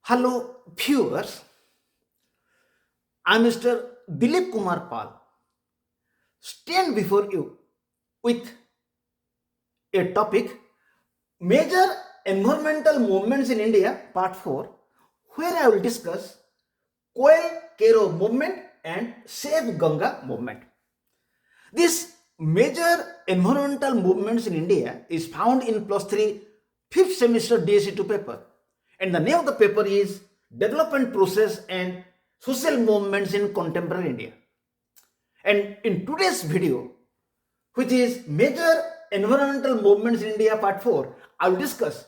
Hello, viewers. I'm Mr. Dilip Kumar Pal. Stand before you with a topic Major Environmental Movements in India, Part 4, where I will discuss Koel Karo movement and Save Ganga movement. This major environmental movements in India is found in plus 3 fifth semester DSE2 paper, and the name of the paper is Development Process and Social Movements in Contemporary India. And in today's video, which is Major Environmental Movements in India Part 4, I will discuss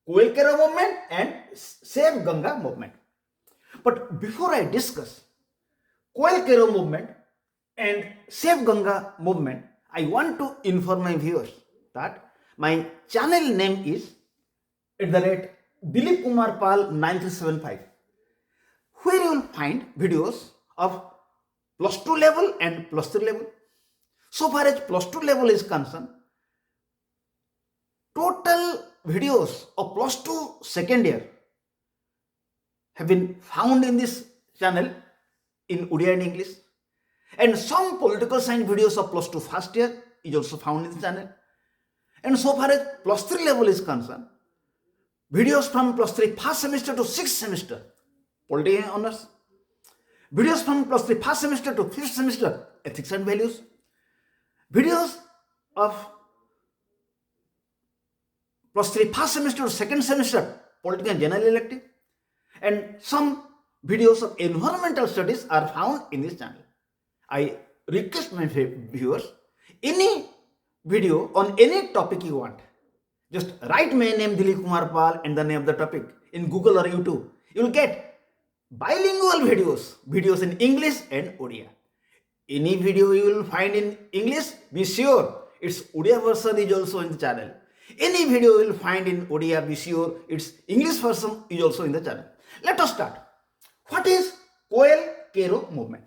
Koel Karo movement and Save Ganga movement. But before I discuss Koel Karo movement and Save Ganga movement, I want to inform my viewers that my channel name is at the rate Dilip Kumar Pal 9375, where you will find videos of plus 2 level and plus 3 level. So far as plus 2 level is concerned, total videos of plus 2 second year have been found in this channel in Odia and English, and some political science videos of plus 2 first year is also found in the channel. And so far as plus 3 level is concerned, videos from plus 3 first semester to 6th semester, political honors, videos from plus 3 first semester to 5th semester, ethics and values, videos of plus 3 first semester to 2nd semester, political and general elective, and some videos of environmental studies are found in this channel. I request my viewers, any video on any topic you want, just write my name Dilip Kumar Pal and the name of the topic in Google or YouTube. You will get bilingual videos in English and Odia. Any video you will find in English, be sure its Odia version is also in the channel. Any video you will find in Odia, be sure its English version is also in the channel. Let us start. What is Koel Karo movement?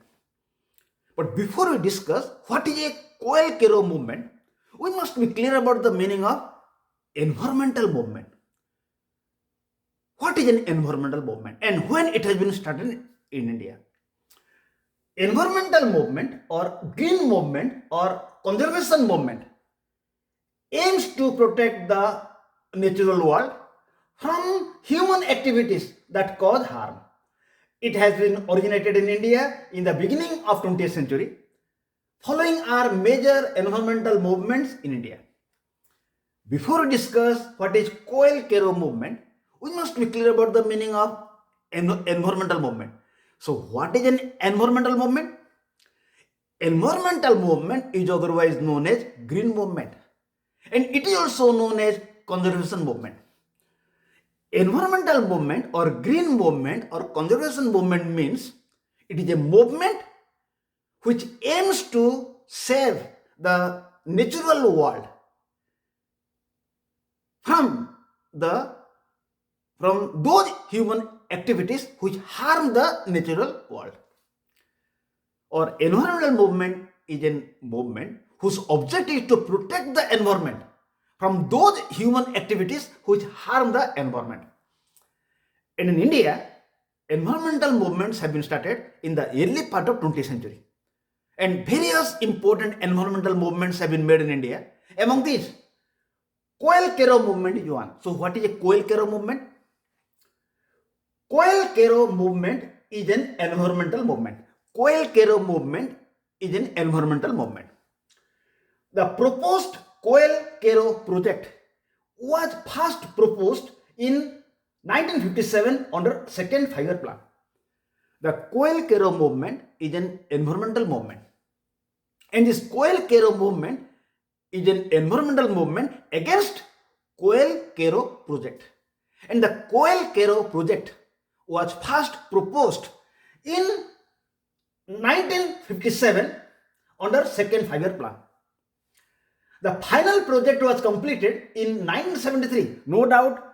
But before we discuss what is a Koel Karo movement, we must be clear about the meaning of environmental movement. What is an environmental movement and when it has been started in India? Environmental movement or green movement or conservation movement aims to protect the natural world from human activities that cause harm. It has been originated in India in the beginning of 20th century. Following are major environmental movements in India. Before we discuss what is Koel Karo movement, we must be clear about the meaning of environmental movement. So what is an environmental movement? Environmental movement is otherwise known as green movement, and it is also known as conservation movement. Environmental movement or green movement or conservation movement means it is a movement which aims to save the natural world from those human activities which harm the natural world. Or environmental movement is a movement whose object is to protect the environment from those human activities which harm the environment. And in India, environmental movements have been started in the early part of 20th century. And various important environmental movements have been made in India. Among these, Koel Karo movement is one. So what is a Koel Karo movement? Koel Karo movement is an environmental movement. Koel Karo movement is an environmental movement. The proposed Koel Karo project was first proposed in 1957 under second 5-year plan. The Koel Karo movement is an environmental movement, and this Koel Karo movement is an environmental movement against Koel Karo project. And the Koel Karo project was first proposed in 1957 under second 5-year plan. The final project was completed in 1973. No doubt,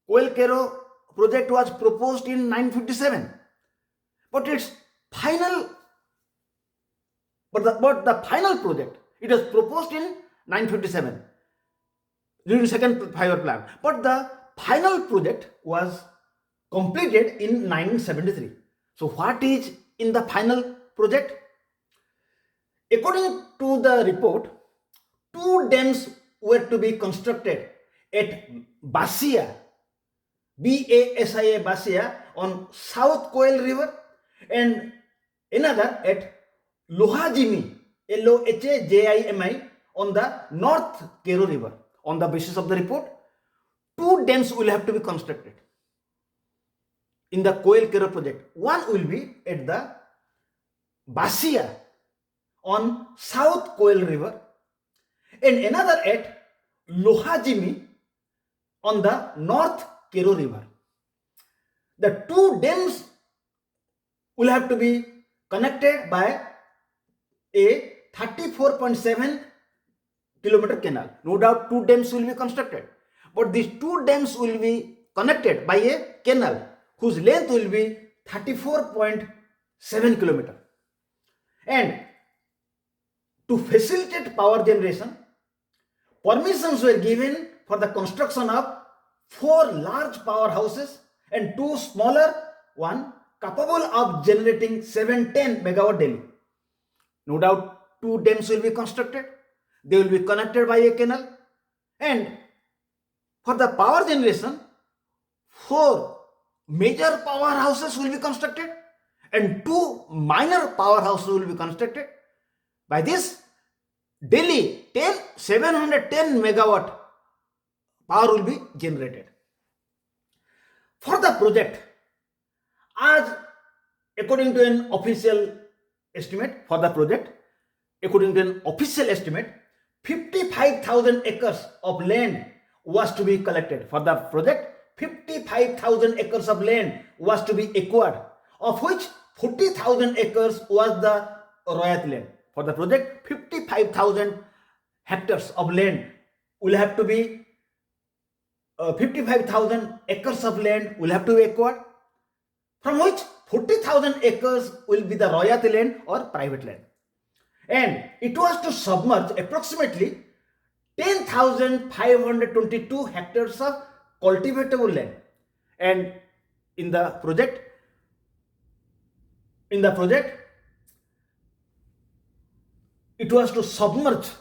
Koel Karo project was proposed in 1957, but its final, the final project, it was proposed in 1957 during second 5-year plan. But the final project was completed in 1973. So what is in the final project? According to the report, two dams were to be constructed at Basia, Basia, Basia on South Koel River, and another at Lohajimi, Lohajimi, on the North Karo River. On the basis of the report, two dams will have to be constructed in the Koel Karo project. One will be at the Basia on South Koel River, and another at Lohajimi on the North Karo River. The two dams will have to be connected by a 34.7 kilometer canal. No doubt two dams will be constructed, but these two dams will be connected by a canal whose length will be 34.7 kilometer. And to facilitate power generation, permissions were given for the construction of 4 large powerhouses and 2 smaller one capable of generating 710 megawatt daily. No doubt two dams will be constructed. They will be connected by a canal, and for the power generation, 4 major powerhouses will be constructed and 2 minor powerhouses will be constructed. By this, daily 710 megawatt power will be generated. For the project, as according to an official estimate for the project, 55,000 acres of land was to be collected. For the project, 55,000 acres of land was to be acquired, of which 40,000 acres was the royalty land. For the project, 55,000 hectares of land will have to be 55,000 acres of land will have to be acquired, from which 40,000 acres will be the royalty land or private land. And it was to submerge approximately 10,522 hectares of cultivatable land. And in the project, it was to submerge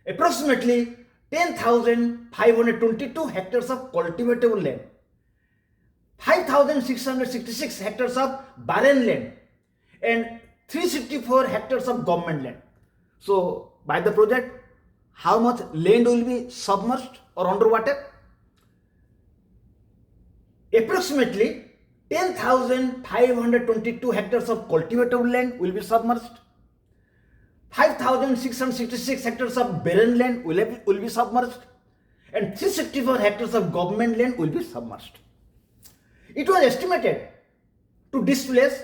approximately 10,522 hectares of cultivatable land, 5,666 hectares of barren land, and 364 hectares of government land. So, by the project, how much land will be submerged or underwater? Approximately 10,522 hectares of cultivatable land will be submerged. 5,666 hectares of barren land will be submerged, and 364 hectares of government land will be submerged. It was estimated to displace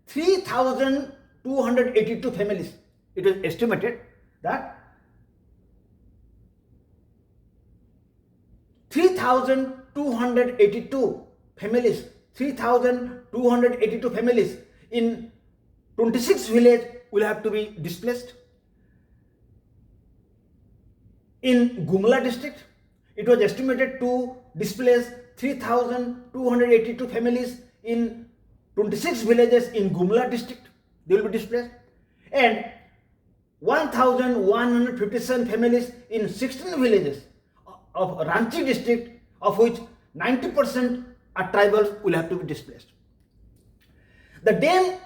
3,282 families. It was estimated that 3,282 families in 26 villages will have to be displaced. In Gumla district, it was estimated to displace 3,282 families in 26 villages in Gumla district. They will be displaced. And 1,157 families in 16 villages of Ranchi district, of which 90% are tribal, will have to be displaced. The dam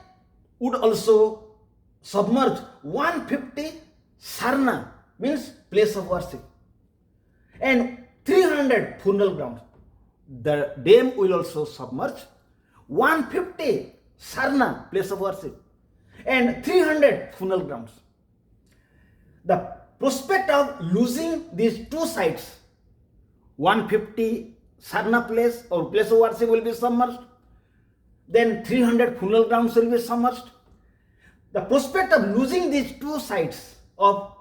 would also submerge 150 sarna, means place of worship, and 300 funeral grounds. The dam will also submerge 150 sarna, place of worship, and 300 funeral grounds. The prospect of losing these two sites, 150 sarna place or place of worship will be submerged, then 300 funeral grounds will be submerged. The prospect of losing these two sites of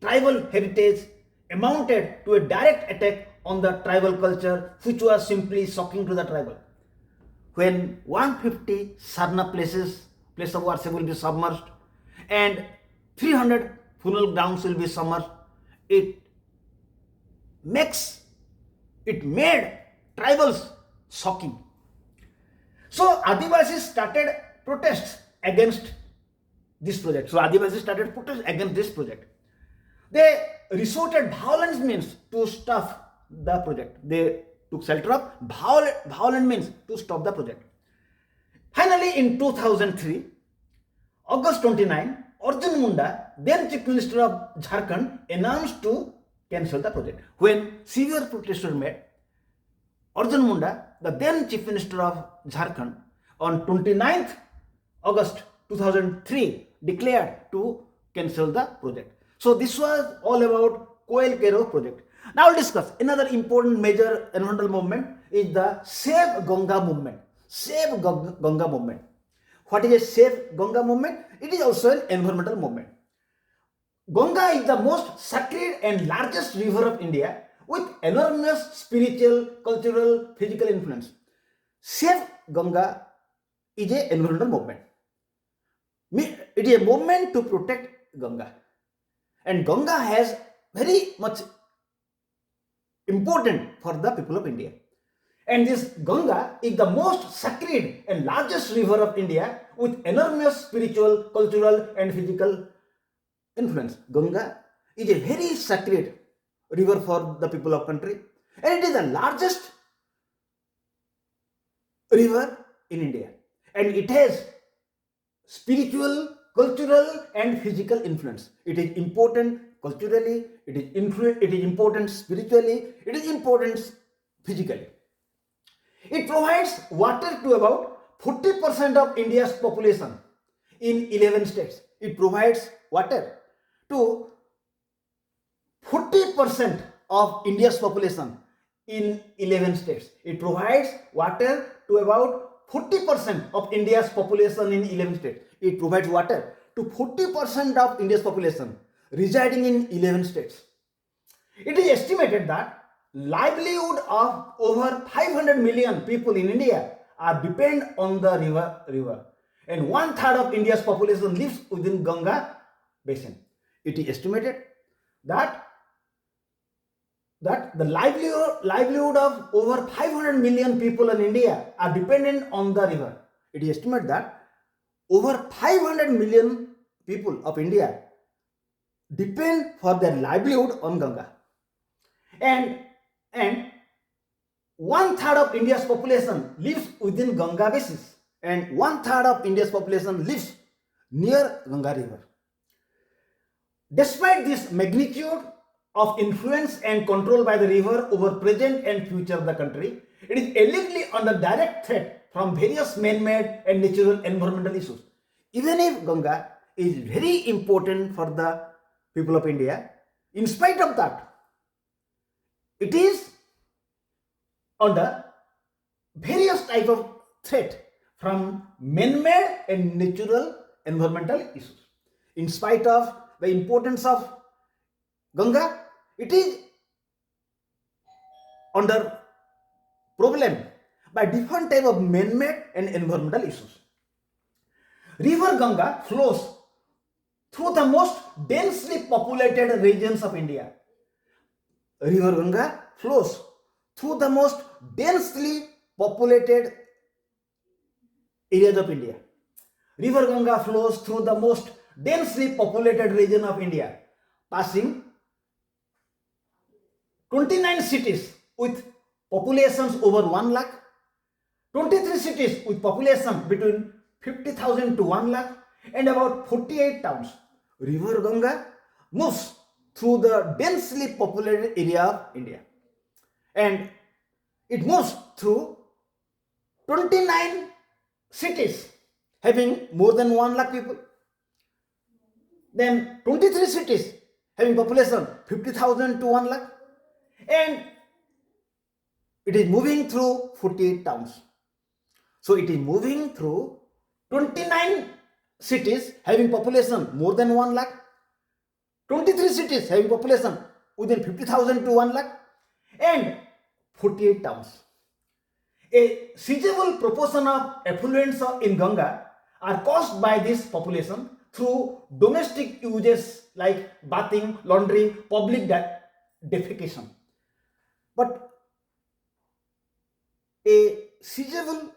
tribal heritage amounted to a direct attack on the tribal culture, which was simply shocking to the tribal. When 150 sarna place of worship will be submerged and 300 funeral grounds will be submerged, it made tribals shocking. So Adivasis started protests against this project. So Adivasis started protests against this project. They resorted violent means to stop the project. They took shelter of violent means to stop the project. Finally, in 2003, August 29, Arjun Munda, then Chief Minister of Jharkhand, announced to cancel the project. When severe protests were made, Arjun Munda, the then Chief Minister of Jharkhand, on 29th August 2003 declared to cancel the project. So this was all about Koel Karo project. Now we'll discuss another important major environmental movement is the Save Ganga movement. Save Ganga movement. What is a Save Ganga movement? It is also an environmental movement. Ganga is the most sacred and largest river of India with enormous spiritual, cultural, physical influence. Save Ganga is an environmental movement. It is a movement to protect Ganga. And Ganga has very much important for the people of India. And this Ganga is the most sacred and largest river of India with enormous spiritual, cultural and physical influence. Ganga is a very sacred river for the people of country, and it is the largest river in India, and it has spiritual, cultural and physical influence. It is important culturally, it is important spiritually, it is important physically. It provides water to about 40% of India's population in 11 states. It provides water to 40% of India's population in 11 states. It provides water to about 40% of India's population in 11 states. It provides water to 40% of India's population residing in 11 states. It is estimated that livelihood of over 500 million people in India are depend on the river, and 1/3 of India's population lives within Ganga basin. It is estimated that the livelihood of over 500 million people in India are dependent on the river. It is estimated that over 500 million people of India depend for their livelihood on Ganga. And 1/3 of India's population lives within Ganga basin, and 1/3 of India's population lives near Ganga river. Despite this magnitude of influence and control by the river over present and future of the country, it is allegedly under direct threat from various man-made and natural environmental issues. Even if Ganga is very important for the people of India, in spite of that, it is under various type of threat from man-made and natural environmental issues. In spite of the importance of Ganga, it is under problem by different type of man-made and environmental issues. River Ganga flows through the most densely populated regions of India. River Ganga flows through the most densely populated areas of India. River Ganga flows through the most densely populated region of India, passing 29 cities with populations over 1 lakh, 23 cities with population between 50,000 to 1 lakh, and about 48 towns. River Ganga moves through the densely populated area of India, and it moves through 29 cities having more than 1 lakh people, then 23 cities having population 50,000 to 1 lakh, and it is moving through 48 towns. So it is moving through 29 cities having population more than 1 lakh, 23 cities having population within 50,000 to 1 lakh, and 48 towns. A sizable proportion of effluents in Ganga are caused by this population through domestic uses like bathing, laundry, public defecation. But a sizable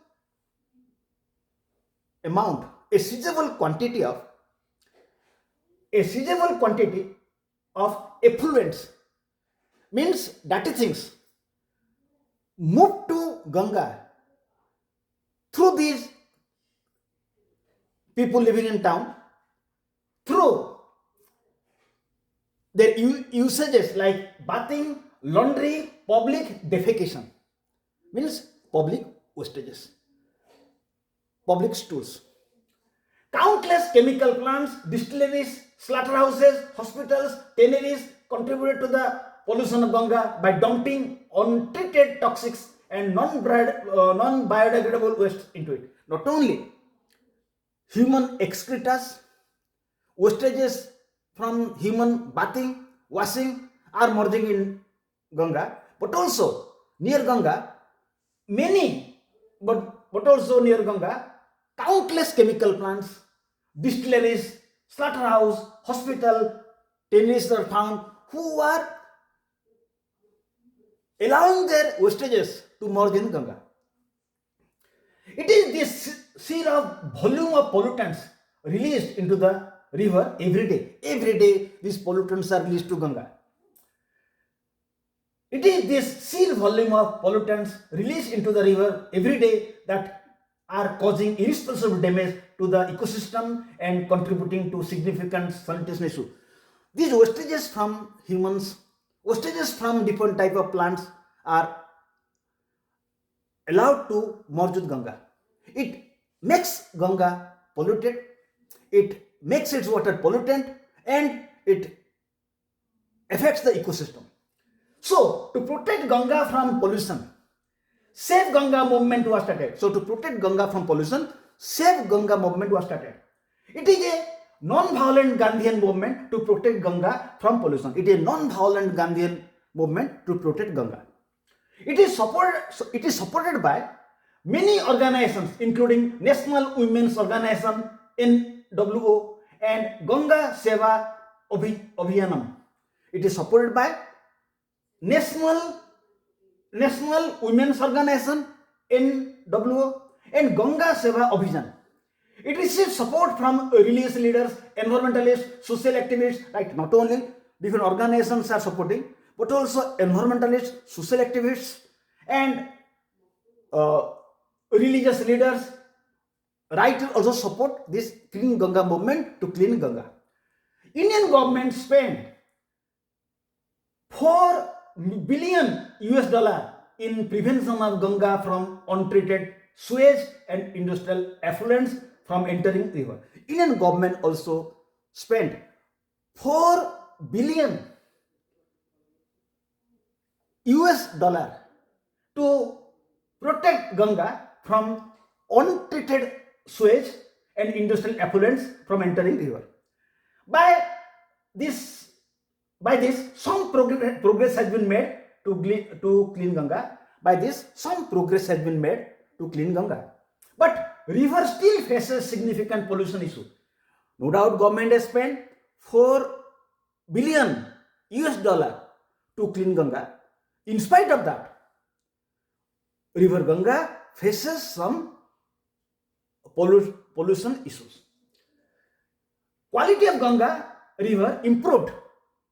amount, a seizable quantity of effluents, means dirty things, move to Ganga through these people living in town, through their usages like bathing, laundry, public defecation, means public wastages, public stools. Countless chemical plants, distilleries, slaughterhouses, hospitals, tanneries contributed to the pollution of Ganga by dumping untreated toxics and non-biodegradable waste into it. Not only human excretas, wastages from human bathing, washing are merging in Ganga, but also near Ganga, countless chemical plants, distilleries, slaughterhouse, hospital, tanneries are found who are allowing their wastages to merge in Ganga. It is this sheer of volume of pollutants released into the river every day. Every day these pollutants are released to Ganga. It is this sheer volume of pollutants released into the river every day that are causing irresponsible damage to the ecosystem and contributing to significant sanitation issue. These wastages from humans, wastages from different type of plants are allowed to merge with Ganga. It makes Ganga polluted, it makes its water pollutant, and it affects the ecosystem. So, to protect Ganga from pollution, Save Ganga movement was started. So, to protect Ganga from pollution, Save Ganga movement was started. It is a non-violent Gandhian movement to protect Ganga from pollution. It is a non-violent Gandhian movement to protect Ganga. It is supported by many organizations, including National Women's Organization (NWO) and Ganga Seva Abhiyanam. It is supported by National Women's Organization (NWO) and Ganga Seva Abhiyan. It receives support from religious leaders, environmentalists, social activists. Right? Not only different organizations are supporting, but also environmentalists, social activists, and religious leaders. Right? Also support this Clean Ganga movement to clean Ganga. Indian government spent $4 billion in prevention of Ganga from untreated sewage and industrial effluents from entering river. Indian government also spent $4 billion to protect Ganga from untreated sewage and industrial effluents from entering river. By this, some progress has been made to clean Ganga. By this, some progress has been made to clean Ganga. But river still faces significant pollution issue. No doubt government has spent $4 billion to clean Ganga. In spite of that, river Ganga faces some pollution issues. Quality of Ganga river improved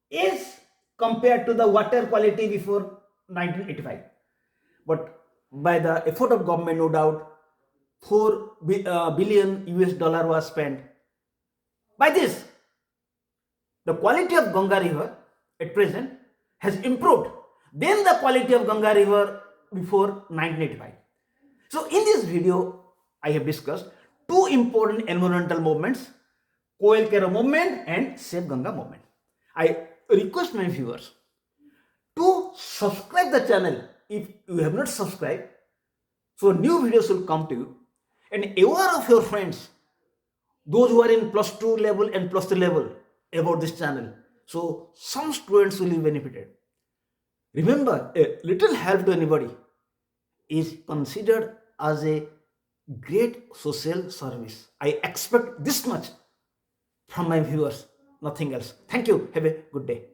is compared to the water quality before 1985. But by the effort of government, no doubt, $4 billion was spent. By this, the quality of Ganga river at present has improved than the quality of Ganga river before 1985. So in this video, I have discussed two important environmental movements, Koel Karo movement and Save Ganga movement. I request my viewers to subscribe the channel if you have not subscribed, so new videos will come to you, and aware of your friends, those who are in +2 level and +3 level, about this channel, so some students will be benefited. Remember, a little help to anybody is considered as a great social service. I expect this much from my viewers, nothing else. Thank you. Have a good day.